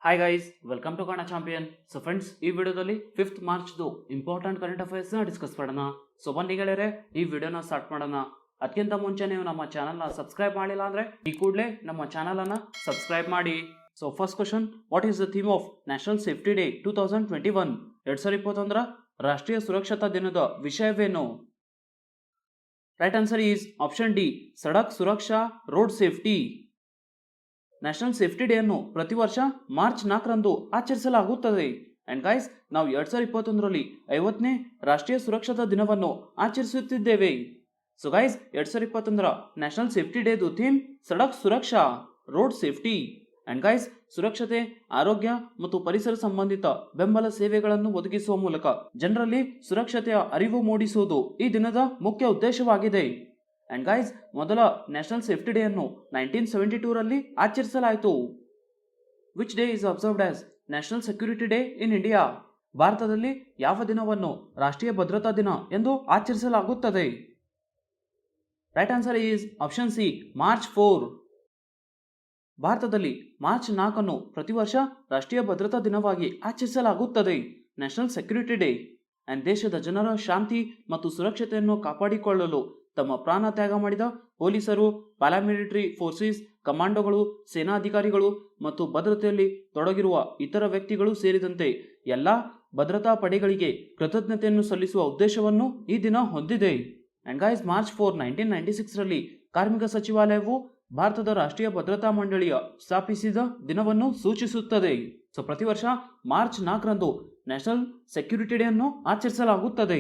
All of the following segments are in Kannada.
Hi guys, welcome to Kannada Champion. So friends, ಈ ವಿಡಿಯೋದಲ್ಲಿ 5th ಮಾರ್ಚ್ದು ಇಂಪಾರ್ಟೆಂಟ್ ಕರೆಂಟ್ ಅಫೇರ್ಸ್ನ ಡಿಸ್ಕಸ್ ಮಾಡೋಣ. ಸೊ ಬನ್ನಿ ಗೆಳೆಯರೆ, ಈ ವಿಡಿಯೋನ ಸ್ಟಾರ್ಟ್ ಮಾಡೋಣ. ಅದಕ್ಕಿಂತ ಮುಂಚೆ ನೀವು ನಮ್ಮ ಚಾನಲ್ನ ಸಬ್ಸ್ಕ್ರೈಬ್ ಮಾಡಿಲ್ಲ ಅಂದರೆ ಈ ಕೂಡಲೇ ನಮ್ಮ ಚಾನಲನ್ನು ಸಬ್ಸ್ಕ್ರೈಬ್ ಮಾಡಿ. So first question, what is the theme of national safety day 2021? 2021 ರಾಷ್ಟ್ರೀಯ ಸುರಕ್ಷತಾ ದಿನದ ವಿಷಯವೇನು? Right answer is option D, Sadak Suraksha road safety. National safety day ಅನ್ನು ಪ್ರತಿ ವರ್ಷ ಮಾರ್ಚ್ 4ರಂದು ಆಚರಿಸಲಾಗುತ್ತದೆ. ಅಂಡ್ ಗೈಸ್, ನಾವು 2021ರಲ್ಲಿ 50ನೇ ರಾಷ್ಟ್ರೀಯ ಸುರಕ್ಷತಾ ದಿನವನ್ನು ಆಚರಿಸುತ್ತಿದ್ದೇವೆ. ಸೊ ಗೈಸ್, 2021 ನ್ಯಾಷನಲ್ ಸೇಫ್ಟಿ ಡೇದು theme Sadak Suraksha road safety. And guys, ಸುರಕ್ಷತೆ, ಆರೋಗ್ಯ ಮತ್ತು ಪರಿಸರ ಸಂಬಂಧಿತ ಬೆಂಬಲ ಸೇವೆಗಳನ್ನು ಒದಗಿಸುವ ಮೂಲಕ ಜನರಲ್ಲಿ ಸುರಕ್ಷತೆಯ ಅರಿವು ಮೂಡಿಸುವುದು ಈ ದಿನದ ಮುಖ್ಯ ಉದ್ದೇಶವಾಗಿದೆ. ಅಂಡ್ ಗೈಸ್, ಮೊದಲ ನ್ಯಾಷನಲ್ ಸೇಫ್ಟಿ ಡೇ ಅನ್ನು 1972ರಲ್ಲಿ ಆಚರಿಸಲಾಯಿತು. Which day is observed as national Security day in India? ಭಾರತದಲ್ಲಿ ಯಾವ ದಿನವನ್ನು ರಾಷ್ಟ್ರೀಯ ಭದ್ರತಾ ದಿನ ಎಂದು ಆಚರಿಸಲಾಗುತ್ತದೆ? Right answer is option C, March 4. ಭಾರತದಲ್ಲಿ ಮಾರ್ಚ್ 4ಅನ್ನು ಪ್ರತಿ ವರ್ಷ ರಾಷ್ಟ್ರೀಯ ಭದ್ರತಾ ದಿನವಾಗಿ ಆಚರಿಸಲಾಗುತ್ತದೆ, ನ್ಯಾಷನಲ್ ಸೆಕ್ಯೂರಿಟಿ ಡೇ. ಅಂಡ್ ದೇಶದ ಜನರ ಶಾಂತಿ ಮತ್ತು ಸುರಕ್ಷತೆಯನ್ನು ಕಾಪಾಡಿಕೊಳ್ಳಲು ತಮ್ಮ ಪ್ರಾಣ ತ್ಯಾಗ ಮಾಡಿದ ಪೊಲೀಸರು, ಪ್ಯಾರಾಮಿಲಿಟರಿ ಫೋರ್ಸಸ್, ಕಮಾಂಡೋಗಳು, ಸೇನಾಧಿಕಾರಿಗಳು ಮತ್ತು ಭದ್ರತೆಯಲ್ಲಿ ತೊಡಗಿರುವ ಇತರ ವ್ಯಕ್ತಿಗಳು ಸೇರಿದಂತೆ ಎಲ್ಲ ಭದ್ರತಾ ಪಡೆಗಳಿಗೆ ಕೃತಜ್ಞತೆಯನ್ನು ಸಲ್ಲಿಸುವ ಉದ್ದೇಶವನ್ನು ಈ ದಿನ ಹೊಂದಿದೆ. ಅಂಡ್ ಗೈಸ್, ಮಾರ್ಚ್ 4, 1996ರಲ್ಲಿ ಕಾರ್ಮಿಕ ಸಚಿವಾಲಯವು ಭಾರತದ ರಾಷ್ಟ್ರೀಯ ಭದ್ರತಾ ಮಂಡಳಿಯ ಸ್ಥಾಪಿಸಿದ ದಿನವನ್ನು ಸೂಚಿಸುತ್ತದೆ. ಸೊ ಪ್ರತಿ ವರ್ಷ ಮಾರ್ಚ್ 4ರಂದು ನ್ಯಾಷನಲ್ ಸೆಕ್ಯೂರಿಟಿ ಡೇ ಅನ್ನು ಆಚರಿಸಲಾಗುತ್ತದೆ.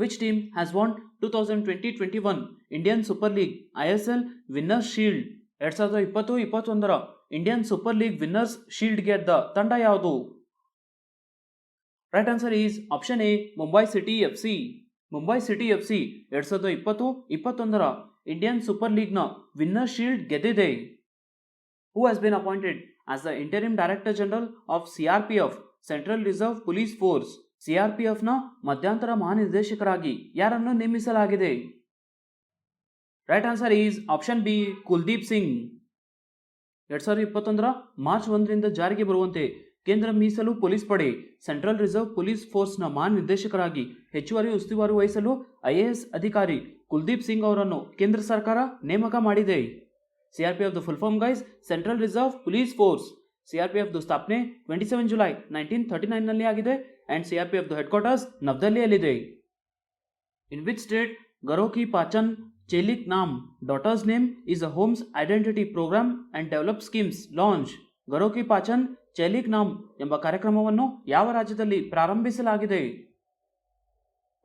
Which team has won 2020-21 Indian Super League ISL Winners Shield? 2020-21 Indian Super League Winners Shield ಗೆದ್ದ ತಂಡ ಯಾವುದು? Right answer is option A, Mumbai City FC. Mumbai City FC 2020-21 Indian Super ಲೀಗ್ನ ವಿನ್ನರ್ ಶೀಲ್ಡ್ ಗೆದ್ದಿದೆ. Who has been appointed as the interim director general of CRPF Central reserve police Force? CRPFನ ಮಧ್ಯಂತರ ಮಹಾನಿರ್ದೇಶಕರಾಗಿ ಯಾರನ್ನು ನೇಮಿಸಲಾಗಿದೆ? Right answer is option B, Kuldeep Singh. 2021 March 1ರಿಂದ ಜಾರಿಗೆ ಬರುವಂತೆ ಕೇಂದ್ರ ಮೀಸಲು ಪೊಲೀಸ್ ಪಡೆ ಸೆಂಟ್ರಲ್ ರಿಸರ್ವ್ ಪೊಲೀಸ್ ಫೋರ್ಸ್ನ ಮಹಾನಿರ್ದೇಶಕರಾಗಿ ಹೆಚ್ಚುವರಿ ಉಸ್ತುವಾರಿ ವಹಿಸಲು IAS ಅಧಿಕಾರಿ ಕುಲ್ದೀಪ್ ಸಿಂಗ್ ಅವರನ್ನು ಕೇಂದ್ರ ಸರ್ಕಾರ ನೇಮಕ ಮಾಡಿದೆ. CRPF the full form guys, central reserve police force. CRPF ದು ಸ್ಥಾಪನೆ 27 ಜುಲೈ 1939ನಲ್ಲಿ ಆಗಿದೆ and CRPF the headquarters ನವದೆಹಲಿಯಲ್ಲಿದೆ. In which state Ghar Ki Pehchan Chelik Naam daughters name is a homes identity programme and develop schemes launch? Ghar Ki Pehchan Chelik Naam ಎಂಬ ಕಾರ್ಯಕ್ರಮವನ್ನು ಯಾವ ರಾಜ್ಯದಲ್ಲಿ ಪ್ರಾರಂಭಿಸಲಾಗಿದೆ?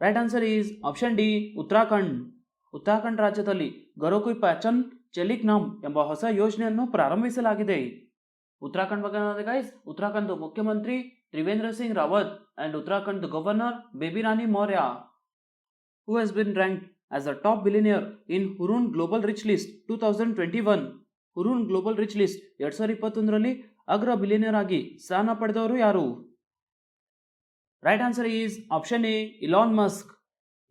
Right answer is option D, Uttarakhand. Uttarakhand ರಾಜ್ಯದಲ್ಲಿ ಗರೋ ಕಿ ಪಾಚನ್ ಚೆಲಿಕ್ ನಾಮ್ ಎಂಬ ಹೊಸ ಯೋಜನೆಯನ್ನು ಪ್ರಾರಂಭಿಸಲಾಗಿದೆ. ಉತ್ತರಾಖಂಡ್ ಬಗ್ಗೆ ಗೈಸ್, ಉತ್ತರಾಖಂಡ್ ಮುಖ್ಯಮಂತ್ರಿ Trivendra Singh Rawat and Uttarakhand governor Baby Rani Maurya. Who has been ranked as the top billionaire in Hurun Global Rich List 2021? Hurun global rich list 2021ರಲ್ಲಿ ಅಗ್ರ ಬಿಲಿಯನಿಯರ್ ಆಗಿ ಸ್ಥಾನ ಪಡೆದವರು ಯಾರು? Right answer is option A, Elon Musk.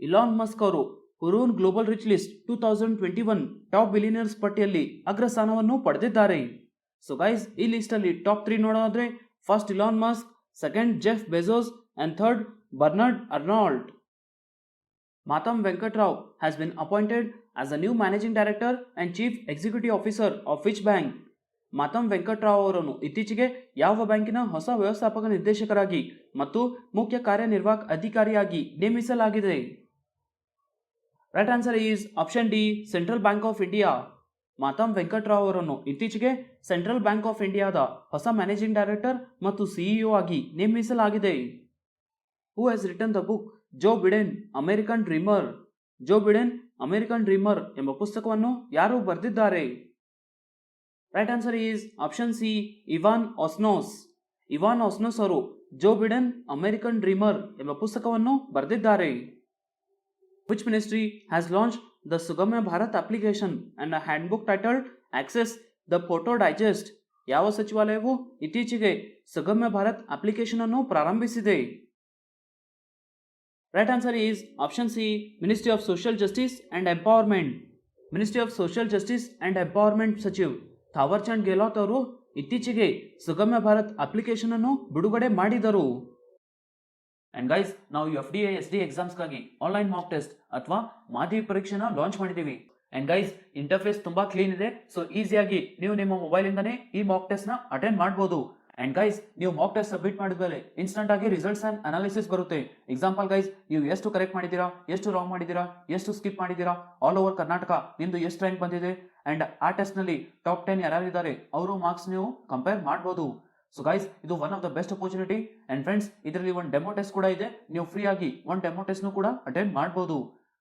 Elon Musk ಅವರು Hurun global rich list 2021 top billionaires ಪಟ್ಟಿಯಲ್ಲಿ ಅಗ್ರ ಸ್ಥಾನವನ್ನು ಪಡೆದಿದ್ದಾರೆ. ಸೊ ಗೈಸ್, ಈ ಲಿಸ್ಟ್ ಅಲ್ಲಿ ಟಾಪ್ 3 ನೋಡೋದಾದ್ರೆ, first Elon Musk, second Jeff Bezos and third Bernard Arnault. Matam Venkatrao has been appointed as the new managing director and chief executive officer of which bank? Matam Venkatrao ಅವರನ್ನು ಇತ್ತೀಚೆಗೆ ಯಾವ ಬ್ಯಾಂಕಿನ ಹೊಸ ವ್ಯವಸ್ಥಾಪಕ ನಿರ್ದೇಶಕರಾಗಿ ಮತ್ತು ಮುಖ್ಯ ಕಾರ್ಯನಿರ್ವಾಹಕ ಅಧಿಕಾರಿಯಾಗಿ ನೇಮಿಸಲಾಗಿದೆ? Right answer is option D, central bank of India. Matam Venkatrao ಅವರನ್ನು ಇತ್ತೀಚೆಗೆ ಸೆಂಟ್ರಲ್ ಬ್ಯಾಂಕ್ ಆಫ್ ಇಂಡಿಯಾದ ಹೊಸ ಮ್ಯಾನೇಜಿಂಗ್ ಡೈರೆಕ್ಟರ್ ಮತ್ತು CEO ಆಗಿ ನೇಮಿಸಲಾಗಿದೆ. Who has written the book Joe Biden American dreamer? Joe Biden American dreamer ಎಂಬ ಪುಸ್ತಕವನ್ನು ಯಾರು ಬರೆದಿದ್ದಾರೆ? Right answer is option C, Evan Osnos. Evan Osnos ಅವರು ಜೋ ಬಿಡೆನ್ ಅಮೆರಿಕನ್ ಡ್ರೀಮರ್ ಎಂಬ ಪುಸ್ತಕವನ್ನು ಬರೆದಿದ್ದಾರೆ. Which ministry has launch the Sugamya Bharat application and a handbook titled access the photo digest? ಯಾವ ಸಚಿವಾಲಯವು ಇತ್ತೀಚೆಗೆ ಸುಗಮ್ಯ ಭಾರತ್ ಅಪ್ಲಿಕೇಶನ್ ಅನ್ನು ಪ್ರಾರಂಭಿಸಿದೆ? Right answer is option C, ministry of social justice and empowerment. Ministry of social justice and empowerment ಸಚಿವ್ ಥಾವರ್ ಚಂದ್ ಗೆಹ್ಲೋಟ್ ಅವರು ಇತ್ತೀಚೆಗೆ ಸುಗಮ್ಯ ಭಾರತ್ ಅಪ್ಲಿಕೇಶನ್ ಅನ್ನು ಬಿಡುಗಡೆ ಮಾಡಿದರು. ಅಂಡ್ ಗೈಸ್, ನಾವು FDA SD ಎಕ್ಸಾಮ್ಸ್ಗಾಗಿ ಆನ್ಲೈನ್ ಮಾಕ್ ಟೆಸ್ಟ್ ಅಥವಾ ಮಾದರಿ ಪರೀಕ್ಷೆನ ಲಾಂಚ್ ಮಾಡಿದ್ದೀವಿ. ಅಂಡ್ ಗೈಸ್, ಇಂಟರ್ಫೇಸ್ ತುಂಬಾ ಕ್ಲೀನ್ ಇದೆ. ಸೊ ಈಸಿಯಾಗಿ ನೀವು ನಿಮ್ಮ ಮೊಬೈಲ್ ಇಂದಾನೆ ಈ ಮಾಕ್ ಟೆಸ್ಟ್ ನ ಅಟೆಂಡ್ ಮಾಡಬಹುದು. ಅಂಡ್ ಗೈಸ್, ನೀವು ಮಾಕ್ ಟೆಸ್ಟ್ ಸಬ್ಮಿಟ್ ಮಾಡಿದ್ಮೇಲೆ ಇನ್ಸ್ಟಂಟ್ ಆಗಿ ರಿಸಲ್ಟ್ಸ್ ಅಂಡ್ ಅನಾಲಿಸಿಸ್ ಬರುತ್ತೆ. ಎಕ್ಸಾಂಪಲ್ ಗೈಸ್, ನೀವು ಎಷ್ಟು ಕರೆಕ್ಟ್ ಮಾಡಿದ್ದೀರಾ, ಎಷ್ಟು ರಾಂಗ್ ಮಾಡಿದ್ದೀರಾ, ಎಷ್ಟು ಸ್ಕಿಪ್ ಮಾಡಿದ್ದೀರಾ, ಆಲ್ ಓವರ್ ಕರ್ನಾಟಕ ನಿಮ್ದು ಎಷ್ಟು ರ್ಯಾಂಕ್ ಬಂದಿದೆ, ಅಂಡ್ ಆ ಟೆಸ್ಟ್ ನಲ್ಲಿ ಟಾಪ್ 10 ಯಾರಿದ್ದಾರೆ ಅವರು ಮಾರ್ಕ್ಸ್ ನೀವು ಕಂಪೇರ್ ಮಾಡಬಹುದು. ಸೊ ಗೈಸ್, ಇದು one of the best opportunity. And friends, ಇದರಲ್ಲಿ ಒಂದು ಡೆಮೋ ಟೆಸ್ಟ್ ಕೂಡ ಇದೆ. ನೀವು ಫ್ರೀ ಆಗಿ ಒಂದು ಡೆಮೋ ಟೆಸ್ಟ್ ಕೂಡ ಅಟೆಂಡ್ ಮಾಡಬಹುದು.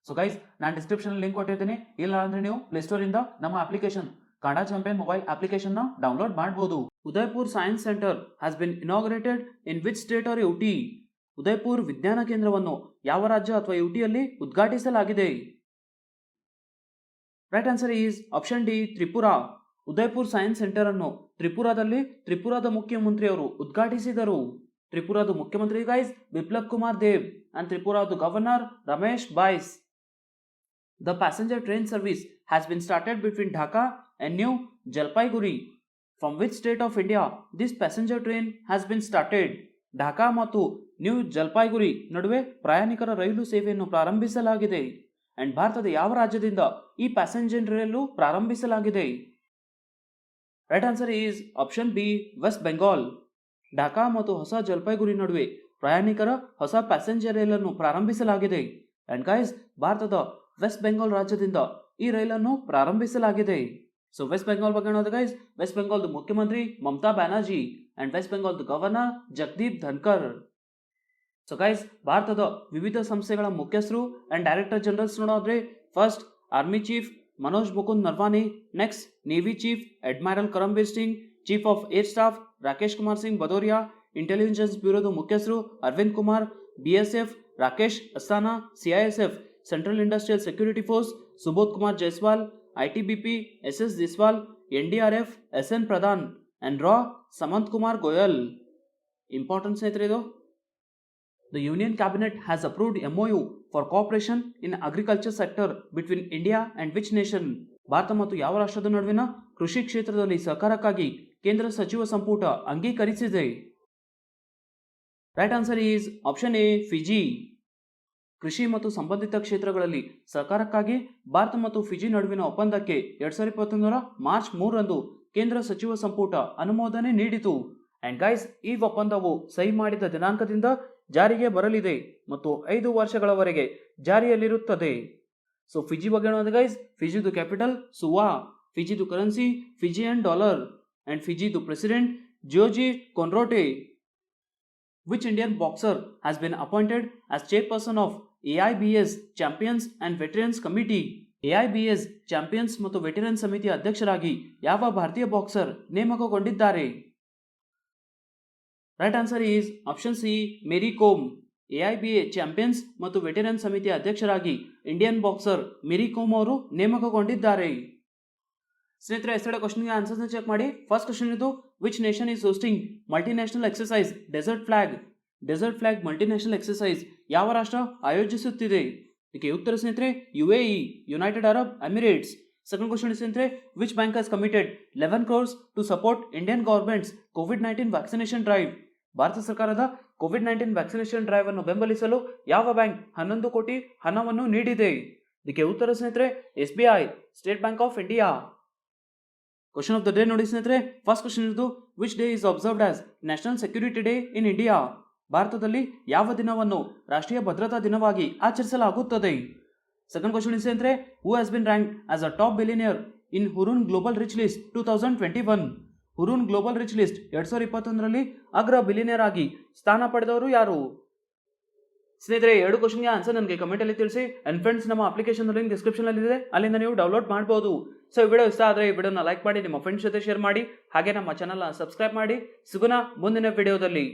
ಸೊ ಗೈಸ್, ನಾನು ಡಿಸ್ಕ್ರಿಪ್ಷನ್ ಲಿಂಕ್ ಕೊಟ್ಟಿರ್ತೀನಿ. ಇಲ್ಲ ಅಂದ್ರೆ ನೀವು ಪ್ಲೇಸ್ಟೋರ್ ಇಂದ ನಮ್ಮ application Kannada champion mobile application ನ ಡೌನ್ಲೋಡ್ ಮಾಡಬಹುದು. Udaipur science centre has been inaugurated in which state or UT? Udaipur ವಿಜ್ಞಾನ ಕೇಂದ್ರವನ್ನು ಯಾವ ರಾಜ್ಯ ಅಥವಾ UTಯಲ್ಲಿ ಉದ್ಘಾಟಿಸಲಾಗಿದೆ? Right answer is option D, Tripura. Udaipur science centre ಅನ್ನು ತ್ರಿಪುರಾದಲ್ಲಿ ತ್ರಿಪುರಾದ ಮುಖ್ಯಮಂತ್ರಿಯವರು ಉದ್ಘಾಟಿಸಿದರು. ತ್ರಿಪುರಾದ ಮುಖ್ಯಮಂತ್ರಿ guys Biplab Kumar Dev and ತ್ರಿಪುರಾದ governor Ramesh byes. The passenger train service has been started between Dhaka and New Jalpaiguri. From which state of India this passenger train has been started? Dhaka ಮತ್ತು ನ್ಯೂ ಜಲ್ಪಾಯ್ಗುರಿ ನಡುವೆ ಪ್ರಯಾಣಿಕರ ರೈಲು ಸೇವೆಯನ್ನು ಪ್ರಾರಂಭಿಸಲಾಗಿದೆ. ಅಂಡ್ ಭಾರತದ ಯಾವ ರಾಜ್ಯದಿಂದ ಈ ಪ್ಯಾಸೆಂಜರ್ ರೈಲು ಪ್ರಾರಂಭಿಸಲಾಗಿದೆ? Right answer is option B, West Bengal. Dhaka ಮತ್ತು ಹೊಸ ಜಲ್ಪಾಯ್ಗುರಿ ನಡುವೆ ಪ್ರಯಾಣಿಕರ ಹೊಸ ಪ್ಯಾಸೆಂಜರ್ ರೈಲನ್ನು ಪ್ರಾರಂಭಿಸಲಾಗಿದೆ. ಅಂಡ್ ಗೈಸ್, ಭಾರತದ ವೆಸ್ಟ್ ಬೆಂಗಾಲ್ ರಾಜ್ಯದಿಂದ ಈ ರೈಲನ್ನು ಪ್ರಾರಂಭಿಸಲಾಗಿದೆ. ಸೊ ವೆಸ್ಟ್ ಬೆಂಗಾಲ್ ಬಗ್ಗೆ ನೋಡಿದ್ರೆ ಗೈಸ್, ವೆಸ್ಟ್ ಬೆಂಗಾಲ್ದ ಮುಖ್ಯಮಂತ್ರಿ ಮಮತಾ ಬ್ಯಾನರ್ಜಿ ಅಂಡ್ ವೆಸ್ಟ್ ಬೆಂಗಾಲ್ದ governor Jagdeep Dhankhar. So guys, ಭಾರತದ ವಿವಿಧ ಸಂಸ್ಥೆಗಳ ಮುಖ್ಯಸ್ಥರು ಅಂಡ್ ಡೈರೆಕ್ಟರ್ ಜನರಲ್ಸ್ ನೋಡೋದ್ರೆ, first army chief Manoj Mukund Naravane, next navy chief admiral Karambir Singh, chief of air staff Rakesh Kumar Singh Bhadauria, intelligence ಬ್ಯೂರೋದ ಮುಖ್ಯಸ್ಥರು Arvind Kumar, BSF Rakesh Asthana, CISF central industrial security force Subodh Kumar Jaiswal, ITBP SS Deswal, NDRF SN Pradhan and ರಾ ಸಮಂತ್ ಕುಮಾರ್ ಗೋಯಲ್. ಇಂಪಾರ್ಟೆಂಟ್ ಸ್ನೇಹಿತರೆ ಇದು. The Union Cabinet has approved MOU for cooperation in agriculture sector between India and which nation? Bharat ಮತ್ತು ಯಾವ ರಾಷ್ಟ್ರದ ನಡುವಿನ ಕೃಷಿ ಕ್ಷೇತ್ರದಲ್ಲಿ ಸಹಕಾರಕ್ಕಾಗಿ ಕೇಂದ್ರ ಸಚಿವ ಸಂಪುಟ ಅಂಗೀಕರಿಸಿದೆ? Right answer is option A, Fiji. ಕೃಷಿ ಮತ್ತು ಸಂಬಂಧಿತ ಕ್ಷೇತ್ರಗಳಲ್ಲಿ ಸಹಕಾರಕ್ಕಾಗಿ ಭಾರತ ಮತ್ತು ಫಿಜಿ ನಡುವಿನ ಒಪ್ಪಂದಕ್ಕೆ 2021 ಮಾರ್ಚ್ 3ರಂದು ಕೇಂದ್ರ ಸಚಿವ ಸಂಪುಟ ಅನುಮೋದನೆ ನೀಡಿತು. ಅಂಡ್ ಗೈಸ್, ಈ ಒಪ್ಪಂದವು ಸಹಿ ಮಾಡಿದ ದಿನಾಂಕದಿಂದ ಜಾರಿಗೆ ಬರಲಿದೆ ಮತ್ತು 5 ವರ್ಷಗಳವರೆಗೆ ಜಾರಿಯಲ್ಲಿರುತ್ತದೆ. ಸೊ ಫಿಜಿ ಬಗ್ಗೆ ನೋಡಿದ್ರೆ ಗೈಸ್, ಫಿಜಿದು ಕ್ಯಾಪಿಟಲ್ ಸುವಾ, ಫಿಜಿದು ಕರೆನ್ಸಿ ಫಿಜಿಯನ್ ಡಾಲರ್ ಅಂಡ್ ಫಿಜಿದು president Jioji Konrote. Which Indian boxer has been appointed as chairperson of AIBS Champions and Veterans Committee? AIBS champions ಮತ್ತು ವೆಟರನ್ ಸಮಿತಿಯ ಅಧ್ಯಕ್ಷರಾಗಿ ಯಾವ ಭಾರತೀಯ ಬಾಕ್ಸರ್ ನೇಮಕಗೊಂಡಿದ್ದಾರೆ? Right answer is option C, Mary Kom. AIBA champions ಮತ್ತು ವೆಟರನ್ ಸಮಿತಿಯ ಅಧ್ಯಕ್ಷರಾಗಿ ಇಂಡಿಯನ್ ಬಾಕ್ಸರ್ ಮೇರಿ ಕೋಮ್ ಅವರು ನೇಮಕಗೊಂಡಿದ್ದಾರೆ. ಸ್ನೇಹಿತರೆ, ಎಸ್ಟರ್ಡೇ ಕ್ವಶನ್ಗೆ ಆನ್ಸರ್ಸ್ನ ಚೆಕ್ ಮಾಡಿ. ಫಸ್ಟ್ ಕ್ವಶನ್ ಇದು, which nation is hosting multinational exercise desert flag? Desert flag multinational exercise ಯಾವ ರಾಷ್ಟ್ರ ಆಯೋಜಿಸುತ್ತಿದೆ? ಇದಕ್ಕೆ ಉತ್ತರ ಸ್ನೇಹಿತರೆ UAE, united arab emirates. Second question ಸ್ನೇಹಿತರೆ, which bank has committed 11 crores to support Indian governments ಕೋವಿಡ್-19 ವ್ಯಾಕ್ಸಿನೇಷನ್ ಡ್ರೈವ್? ಭಾರತ ಸರ್ಕಾರದ ಕೋವಿಡ್-19 ವ್ಯಾಕ್ಸಿನೇಷನ್ ಡ್ರೈವ್ ಅನ್ನು ಬೆಂಬಲಿಸಲು ಯಾವ ಬ್ಯಾಂಕ್ 11 ಕೋಟಿ ಹಣವನ್ನು ನೀಡಿದೆ? ಇದಕ್ಕೆ ಉತ್ತರ ಸ್ನೇಹಿತರೆ SBI, state bank of India. Question of the day ನೋಡಿ ಸ್ನೇಹಿತರೆ, ಫಸ್ಟ್ ಕ್ವಶನ್ ಇದು, which day is observed as national Security day in India? ಭಾರತದಲ್ಲಿ ಯಾವ ದಿನವನ್ನು ರಾಷ್ಟ್ರೀಯ ಭದ್ರತಾ ದಿನವಾಗಿ ಆಚರಿಸಲಾಗುತ್ತದೆ? ಸೆಕೆಂಡ್ ಕ್ವಶನ್ ಸ್ನೇಹಿತರೆ, who has been ranked as a top billionaire in Hurun global rich list 2021? Hurun global rich list 2021ರಲ್ಲಿ ಅಗ್ರ ಬಿಲಿಯನಿಯರ್ ಆಗಿ ಸ್ಥಾನ ಪಡೆದವರು ಯಾರು? ಸ್ನೇಹಿತರೆ, 2 ಕ್ವಶನ್ಗೆ ಆನ್ಸರ್ ನನಗೆ ಕಮೆಂಟ್ ಅಲ್ಲಿ ತಿಳಿಸಿ. ಅಂಡ್ ಫ್ರೆಂಡ್ಸ್, ನಮ್ಮ ಅಪ್ಲಿಕೇಶನ್ ಲಿಂಕ್ ಡಿಸ್ಕ್ರಿಪ್ಷನ್ ಅಲ್ಲಿ ಇದೆ, ಅಲ್ಲಿಂದ ನೀವು ಡೌನ್ಲೋಡ್ ಮಾಡಬಹುದು. ಸೊ ಈ ವಿಡಿಯೋ ಇಷ್ಟ ಆದರೆ ಈ ವಿಡಿಯೋನ ಲೈಕ್ ಮಾಡಿ, ನಿಮ್ಮ ಫ್ರೆಂಡ್ಸ್ ಜೊತೆ ಶೇರ್ ಮಾಡಿ, ಹಾಗೆ ನಮ್ಮ ಚಾನಲ್ನ ಸಬ್ಸ್ಕ್ರೈಬ್ ಮಾಡಿ. ಸಿಗೋಣ ಮುಂದಿನ ವಿಡಿಯೋದಲ್ಲಿ.